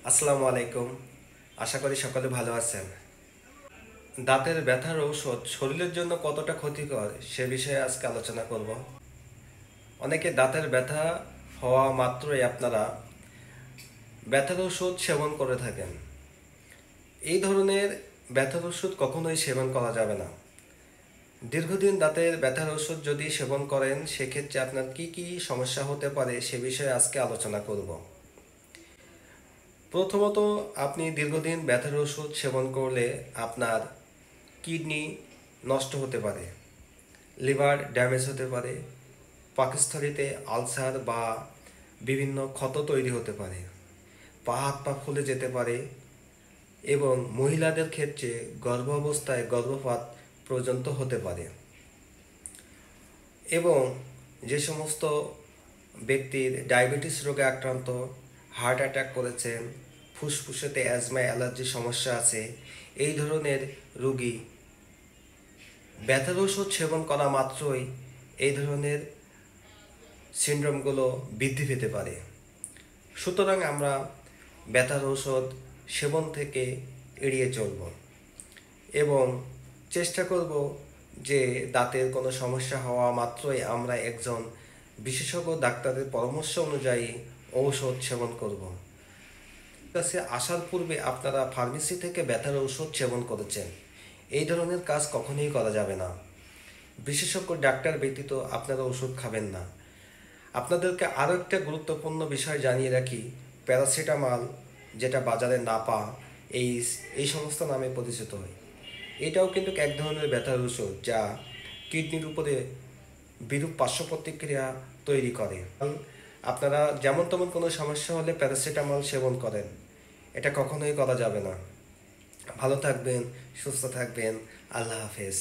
আসসালামু আলাইকুম। আশা করি সকলে ভালো আছেন। দাঁতের ব্যথার ঔষধ শরীরের জন্য কতটা ক্ষতিকর সে বিষয়ে আজকে আলোচনা করব। অনেকে দাঁতের ব্যথা হওয়া মাত্রই আপনারা ব্যথার ওষুধ সেবন করে থাকেন। এই ধরনের ব্যথার ওষুধ কখনোই সেবন করা যাবে না। দীর্ঘদিন দাঁতের ব্যথার ওষুধ যদি সেবন করেন সেক্ষেত্রে আপনার কি কি সমস্যা হতে পারে সে বিষয়ে আজকে আলোচনা করব। প্রথমত, আপনি দীর্ঘদিন ব্যথার ওষুধ সেবন করলে আপনার কিডনি নষ্ট হতে পারে, লিভার ড্যামেজ হতে পারে, পাকস্থলীতে আলসার বা বিভিন্ন ক্ষত তৈরি হতে পারে, পা হাত পা ফুলে যেতে পারে এবং মহিলাদের ক্ষেত্রে গর্ভাবস্থায় গর্ভপাত পর্যন্ত হতে পারে। এবং যে সমস্ত ব্যক্তির ডায়াবেটিস রোগে আক্রান্ত, হার্ট অ্যাটাক করেছেন, ফুসফুসেতে অ্যাজমা অ্যালার্জির সমস্যা আছে, এই ধরনের রোগী ব্যথার ওষুধ সেবন করা মাত্রই এই ধরনের সিনড্রোমগুলো বৃদ্ধি পেতে পারে। সুতরাং আমরা ব্যথার ঔষধ সেবন থেকে এড়িয়ে চলব এবং চেষ্টা করব যে দাঁতের কোনো সমস্যা হওয়া মাত্রই আমরা একজন বিশেষজ্ঞ ডাক্তারের পরামর্শ অনুযায়ী ঔষধ সেবন করব। কাছে আসার পূর্বে আপনারা ফার্মেসি থেকে ব্যথার ঔষধ সেবন করেছেন, এই ধরনের কাজ কখনোই করা যাবে না। বিশেষজ্ঞ ডাক্তার ব্যতীত আপনারা ওষুধ খাবেন না। আপনাদেরকে আরও একটা গুরুত্বপূর্ণ বিষয় জানিয়ে রাখি, প্যারাসিটামল যেটা বাজারে নাপা, এইস, এই সমস্ত নামে পরিচিত হয়, এটাও কিন্তু এক ধরনের ব্যথার ওষুধ যা কিডনির উপরে বিরূপ পার্শ্ব প্রতিক্রিয়া তৈরি করে। আপনারা যেমন তেমন কোনো সমস্যা হলে প্যারাসিটামল সেবন করেন, এটা কখনোই করা যাবে না। ভালো থাকবেন, সুস্থ থাকবেন। আল্লাহ হাফেজ।